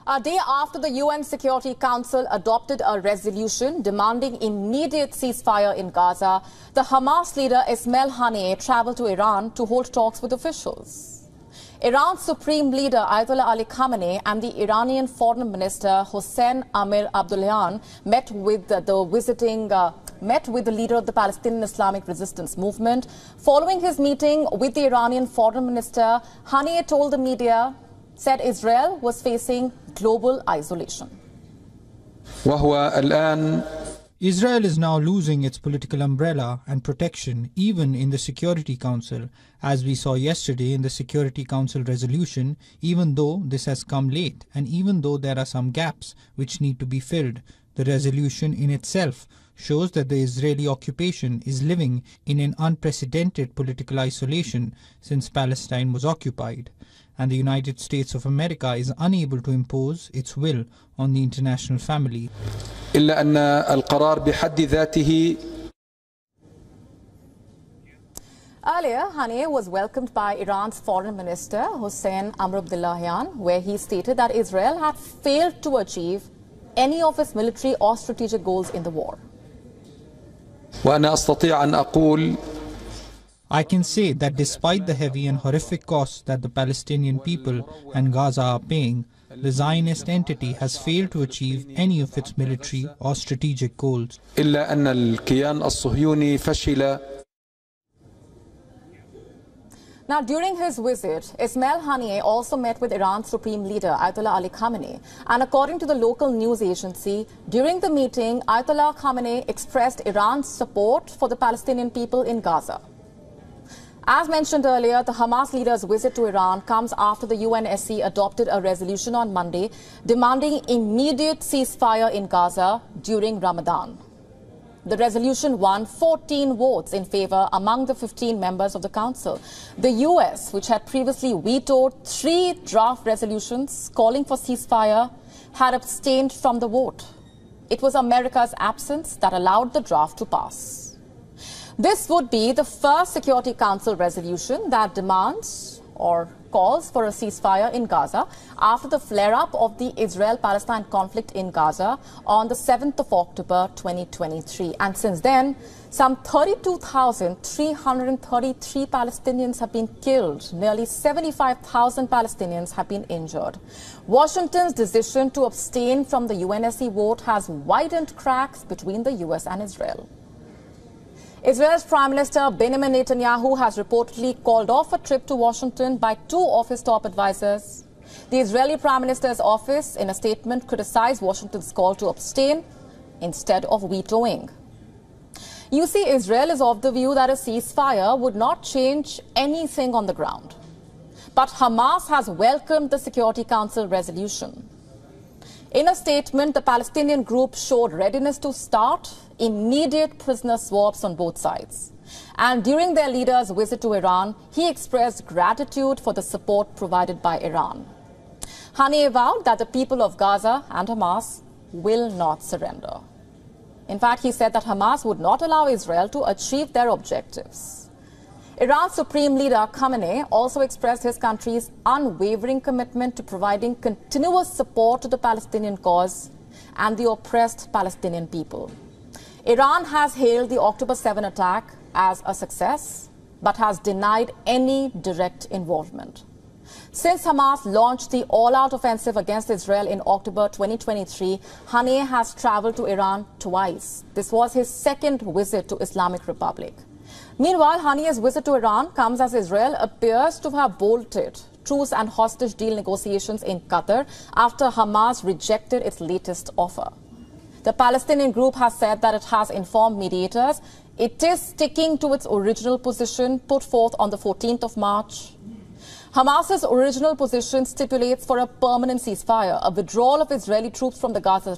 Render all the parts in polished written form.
A day after the UN Security Council adopted a resolution demanding immediate ceasefire in Gaza, the Hamas leader Ismail Haniyeh traveled to Iran to hold talks with officials. Iran's supreme leader Ayatollah Ali Khamenei and the Iranian foreign minister Hossein Amir Abdollahian met with the leader of the Palestinian Islamic Resistance Movement. Following his meeting with the Iranian foreign minister, Haniyeh told the media said Israel was facing global isolation. Israel is now losing its political umbrella and protection even in the Security Council, as we saw yesterday in the Security Council resolution. Even though this has come late and even though there are some gaps which need to be filled, the resolution in itself shows that the Israeli occupation is living in an unprecedented political isolation since Palestine was occupied, and the United States of America is unable to impose its will on the international family. Earlier, Haniyeh was welcomed by Iran's foreign minister Hossein Amir Abdollahian, where he stated that Israel had failed to achieve any of its military or strategic goals in the war. I can say that despite the heavy and horrific costs that the Palestinian people and Gaza are paying, the Zionist entity has failed to achieve any of its military or strategic goals. Now, during his visit, Ismail Haniyeh also met with Iran's supreme leader, Ayatollah Ali Khamenei. And according to the local news agency, during the meeting, Ayatollah Khamenei expressed Iran's support for the Palestinian people in Gaza. As mentioned earlier, the Hamas leader's visit to Iran comes after the UNSC adopted a resolution on Monday demanding immediate ceasefire in Gaza during Ramadan. The resolution won 14 votes in favor among the 15 members of the Council. The US, which had previously vetoed 3 draft resolutions calling for ceasefire, had abstained from the vote. It was America's absence that allowed the draft to pass. This would be the first Security Council resolution that demands or calls for a ceasefire in Gaza after the flare-up of the Israel-Palestine conflict in Gaza on the 7th of October 2023. And since then, some 32,333 Palestinians have been killed. Nearly 75,000 Palestinians have been injured. Washington's decision to abstain from the UNSC vote has widened cracks between the US and Israel. Israel's Prime Minister Benjamin Netanyahu has reportedly called off a trip to Washington by 2 of his top advisors. The Israeli Prime Minister's office, in a statement, criticized Washington's call to abstain instead of vetoing. You see, Israel is of the view that a ceasefire would not change anything on the ground. But Hamas has welcomed the Security Council resolution. In a statement, the Palestinian group showed readiness to start immediate prisoner swaps on both sides. And during their leader's visit to Iran, he expressed gratitude for the support provided by Iran. Haniyeh vowed that the people of Gaza and Hamas will not surrender. In fact, he said that Hamas would not allow Israel to achieve their objectives. Iran's supreme leader Khamenei also expressed his country's unwavering commitment to providing continuous support to the Palestinian cause and the oppressed Palestinian people. Iran has hailed the October 7 attack as a success, but has denied any direct involvement. Since Hamas launched the all-out offensive against Israel in October 2023, Haniyeh has traveled to Iran twice. This was his second visit to Islamic Republic. Meanwhile, Haniyeh's visit to Iran comes as Israel appears to have bolted truce and hostage deal negotiations in Qatar after Hamas rejected its latest offer. The Palestinian group has said that it has informed mediators it is sticking to its original position put forth on the 14th of March. Hamas's original position stipulates for a permanent ceasefire, a withdrawal of Israeli troops from the Gaza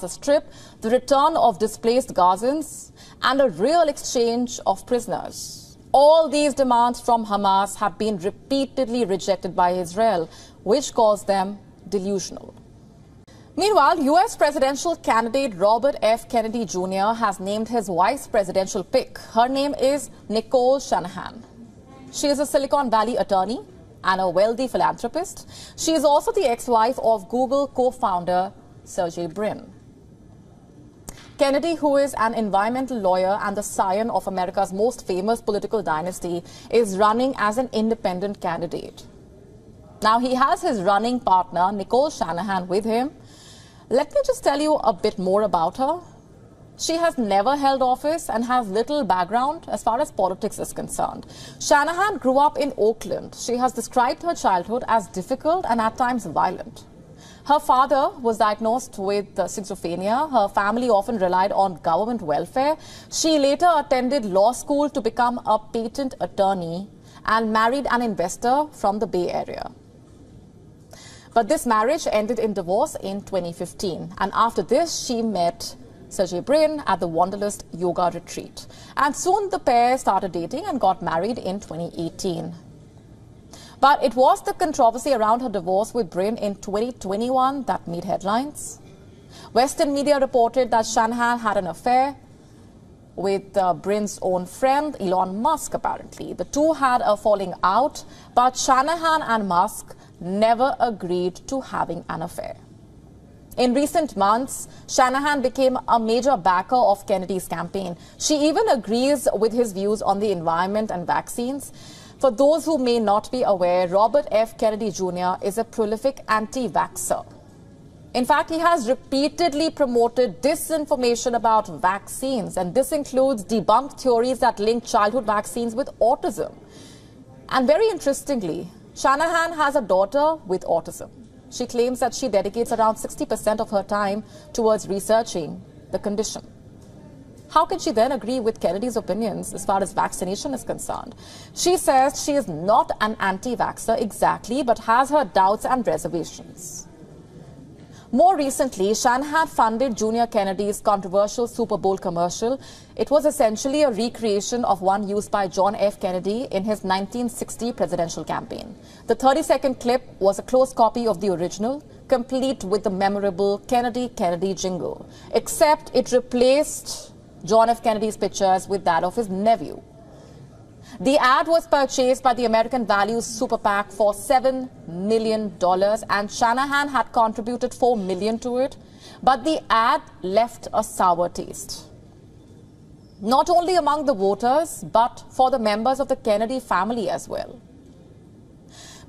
Strip, the return of displaced Gazans, and a real exchange of prisoners. All these demands from Hamas have been repeatedly rejected by Israel, which calls them delusional. Meanwhile, U.S. presidential candidate Robert F Kennedy Jr. has named his vice presidential pick. Her name is Nicole Shanahan. She is a Silicon Valley attorney and a wealthy philanthropist. She is also the ex-wife of Google co-founder Sergey Brin. Kennedy, who is an environmental lawyer and the scion of America's most famous political dynasty, is running as an independent candidate. Now, he has his running partner, Nicole Shanahan, with him. Let me just tell you a bit more about her. She has never held office and has little background as far as politics is concerned. Shanahan grew up in Oakland. She has described her childhood as difficult and at times violent. Her father was diagnosed with schizophrenia. Her family often relied on government welfare. She later attended law school to become a patent attorney and married an investor from the Bay Area. But this marriage ended in divorce in 2015. And after this, she met Sergey Brin at the Wanderlust yoga retreat. And soon the pair started dating and got married in 2018. But it was the controversy around her divorce with Brin in 2021 that made headlines. Western media reported that Shanahan had an affair with Brin's own friend, Elon Musk, apparently. The two had a falling out, but Shanahan and Musk never agreed to having an affair. In recent months, Shanahan became a major backer of Kennedy's campaign. She even agrees with his views on the environment and vaccines. For those who may not be aware, Robert F Kennedy Jr. is a prolific anti-vaxxer. In fact, he has repeatedly promoted disinformation about vaccines, and this includes debunked theories that link childhood vaccines with autism. And very interestingly, Shanahan has a daughter with autism. She claims that she dedicates around 60% of her time towards researching the condition. How can she then agree with Kennedy's opinions as far as vaccination is concerned? She says she is not an anti-vaxxer exactly, but has her doubts and reservations. More recently, Shanahan funded Junior Kennedy's controversial Super Bowl commercial. It was essentially a recreation of one used by John F. Kennedy in his 1960 presidential campaign. The 30-second clip was a close copy of the original, complete with the memorable Kennedy jingle, except it replaced John F. Kennedy's pictures with that of his nephew. The ad was purchased by the American Values Super PAC for $7 million, and Shanahan had contributed $4 million to it. But the ad left a sour taste, not only among the voters, but for the members of the Kennedy family as well.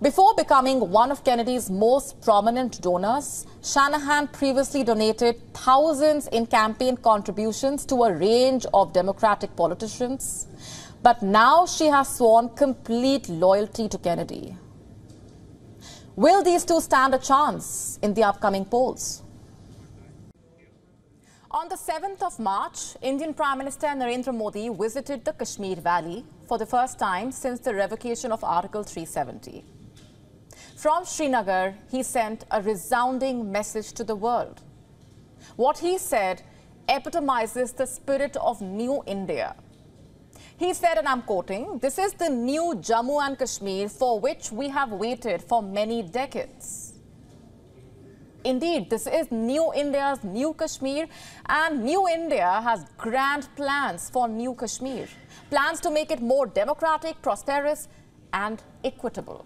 Before becoming one of Kennedy's most prominent donors, Shanahan previously donated thousands in campaign contributions to a range of Democratic politicians. But now she has sworn complete loyalty to Kennedy. Will these two stand a chance in the upcoming polls? On the 7th of March, Indian Prime Minister Narendra Modi visited the Kashmir Valley for the first time since the revocation of Article 370. From Srinagar, he sent a resounding message to the world. What he said epitomizes the spirit of New India. He said, and I'm quoting, "This is the new Jammu and Kashmir for which we have waited for many decades." Indeed, this is New India's new Kashmir, and New India has grand plans for New Kashmir. Plans to make it more democratic, prosperous, and equitable.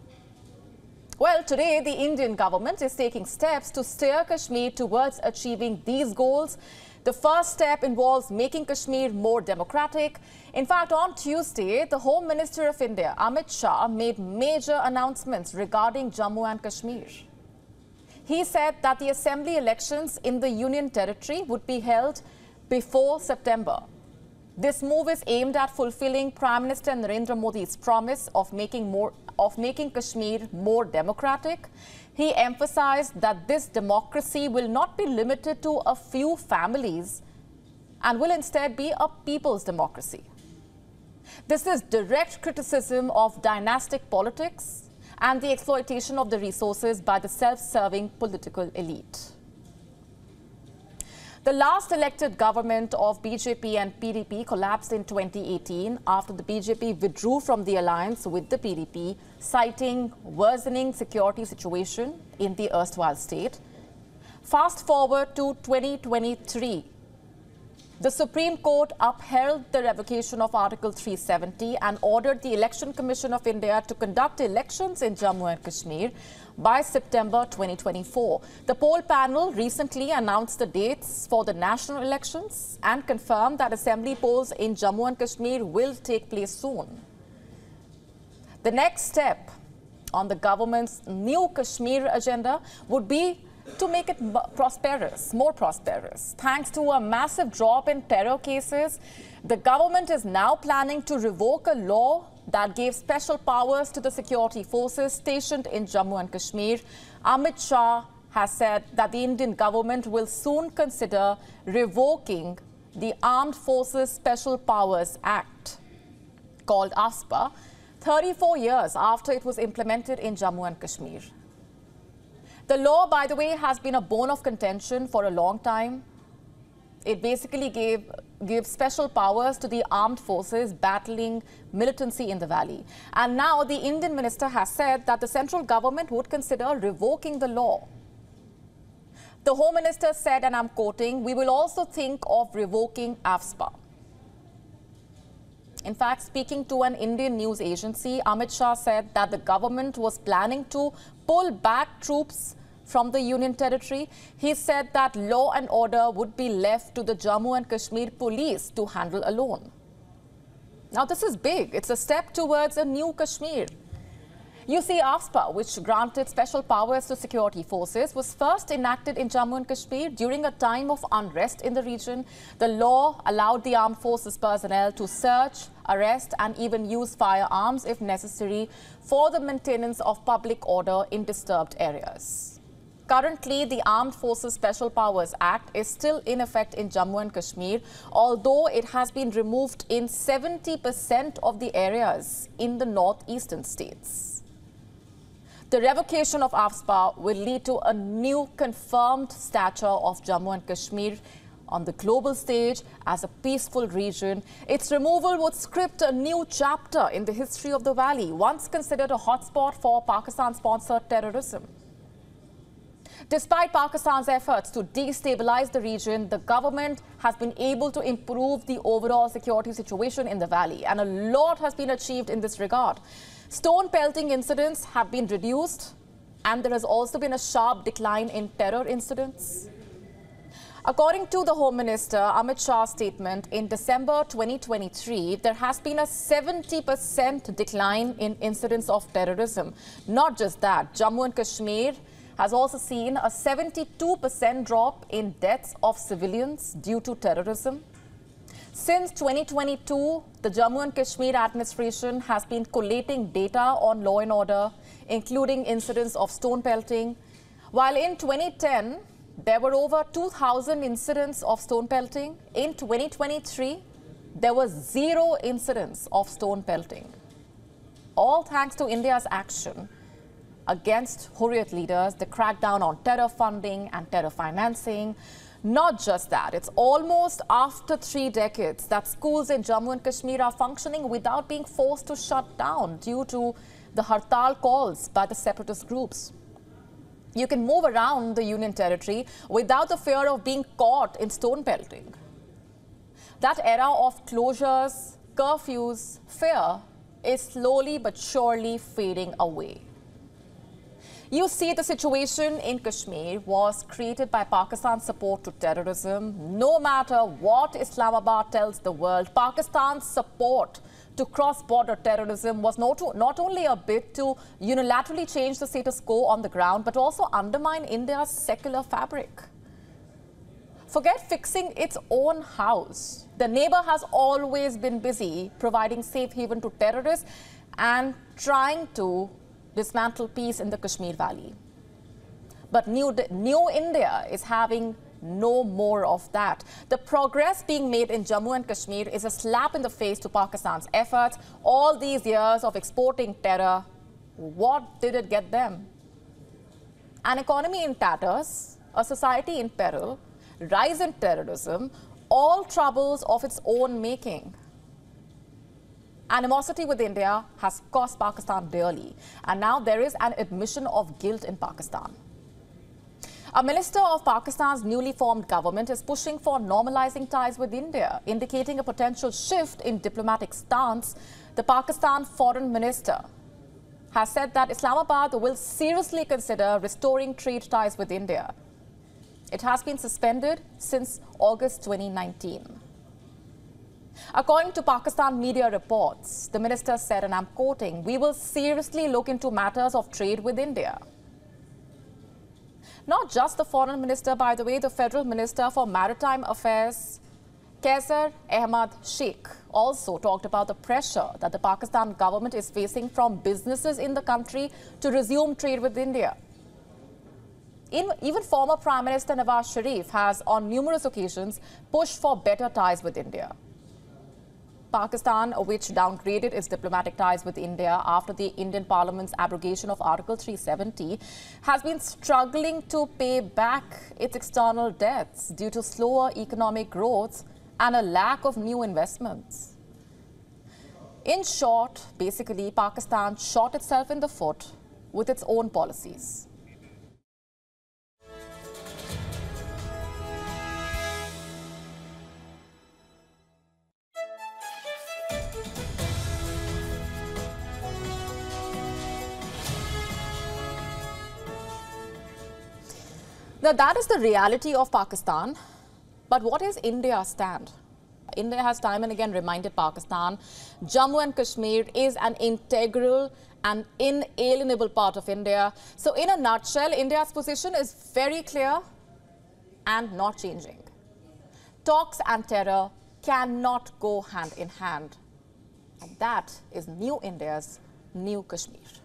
Well, today the Indian government is taking steps to steer Kashmir towards achieving these goals. The first step involves making Kashmir more democratic. In fact, on Tuesday, the Home Minister of India, Amit Shah, made major announcements regarding Jammu and Kashmir. He said that the assembly elections in the Union Territory would be held before September. This move is aimed at fulfilling Prime Minister Narendra Modi's promise of making Kashmir more democratic. He emphasized that this democracy will not be limited to a few families and will instead be a people's democracy. This is direct criticism of dynastic politics and the exploitation of the resources by the self-serving political elite. The last elected government of BJP and PDP collapsed in 2018 after the BJP withdrew from the alliance with the PDP, citing worsening security situation in the erstwhile state. Fast forward to 2023. The Supreme Court upheld the revocation of Article 370 and ordered the Election Commission of India to conduct elections in Jammu and Kashmir by September 2024. The poll panel recently announced the dates for the national elections and confirmed that assembly polls in Jammu and Kashmir will take place soon. The next step on the government's new Kashmir agenda would be to make it prosperous, more prosperous. Thanks to a massive drop in terror cases, the government is now planning to revoke a law that gave special powers to the security forces stationed in Jammu and Kashmir. Amit Shah has said that the Indian government will soon consider revoking the Armed Forces Special Powers Act, called AFSPA, 34 years after it was implemented in Jammu and Kashmir. The law, by the way, has been a bone of contention for a long time. It basically gave special powers to the armed forces battling militancy in the valley. And now the Indian minister has said that the central government would consider revoking the law. The Home Minister said, and I'm quoting, "We will also think of revoking AFSPA." In fact, speaking to an Indian news agency, Amit Shah said that the government was planning to pull back troops from the Union Territory. He said that law and order would be left to the Jammu and Kashmir police to handle alone. Now, this is big. It's a step towards a new Kashmir. You see, AFSPA, which granted special powers to security forces, was first enacted in Jammu and Kashmir during a time of unrest in the region. The law allowed the armed forces personnel to search, arrest, and even use firearms if necessary for the maintenance of public order in disturbed areas. Currently, the Armed Forces Special Powers Act is still in effect in Jammu and Kashmir, although it has been removed in 70% of the areas in the northeastern states. The revocation of AFSPA will lead to a new confirmed stature of Jammu and Kashmir on the global stage as a peaceful region. Its removal would script a new chapter in the history of the valley, once considered a hotspot for Pakistan-sponsored terrorism. Despite Pakistan's efforts to destabilize the region, the government has been able to improve the overall security situation in the valley, and a lot has been achieved in this regard. Stone pelting incidents have been reduced, and there has also been a sharp decline in terror incidents. According to the Home Minister Amit Shah's statement, in December 2023, there has been a 70% decline in incidents of terrorism. Not just that, Jammu and Kashmir has also seen a 72% drop in deaths of civilians due to terrorism. Since 2022, the Jammu and Kashmir administration has been collating data on law and order, including incidents of stone pelting. While in 2010, there were over 2,000 incidents of stone pelting. In 2023, there were 0 incidents of stone pelting. All thanks to India's action against Hurriyat leaders, the crackdown on terror funding and terror financing. Not just that, it's almost after 3 decades that schools in Jammu and Kashmir are functioning without being forced to shut down due to the hartal calls by the separatist groups. You can move around the Union Territory without the fear of being caught in stone pelting. That era of closures, curfews, fear is slowly but surely fading away. You see, the situation in Kashmir was created by Pakistan's support to terrorism. No matter what Islamabad tells the world, Pakistan's support to cross-border terrorism was not only a bid to unilaterally change the status quo on the ground, but also undermine India's secular fabric. Forget fixing its own house. The neighbor has always been busy providing safe haven to terrorists and trying to dismantle peace in the Kashmir Valley. But new India is having no more of that. The progress being made in Jammu and Kashmir is a slap in the face to Pakistan's efforts. All these years of exporting terror, what did it get them? An economy in tatters, a society in peril, rise in terrorism, all troubles of its own making. Animosity with India has cost Pakistan dearly, and now there is an admission of guilt in Pakistan. A minister of Pakistan's newly formed government is pushing for normalizing ties with India, indicating a potential shift in diplomatic stance. The Pakistan foreign minister has said that Islamabad will seriously consider restoring trade ties with India. It has been suspended since August 2019. According to Pakistan media reports, the minister said, and I'm quoting, "We will seriously look into matters of trade with India." Not just the foreign minister, by the way, the federal minister for maritime affairs, Qasar Ahmad Sheikh, also talked about the pressure that the Pakistan government is facing from businesses in the country to resume trade with India. Even former Prime Minister Nawaz Sharif has on numerous occasions pushed for better ties with India. Pakistan, which downgraded its diplomatic ties with India after the Indian Parliament's abrogation of Article 370, has been struggling to pay back its external debts due to slower economic growth and a lack of new investments. In short, basically, Pakistan shot itself in the foot with its own policies. Now, that is the reality of Pakistan. But what is India's stand? India has time and again reminded Pakistan Jammu and Kashmir is an integral and inalienable part of India. So in a nutshell, India's position is very clear and not changing. Talks and terror cannot go hand in hand. And that is new India's new Kashmir.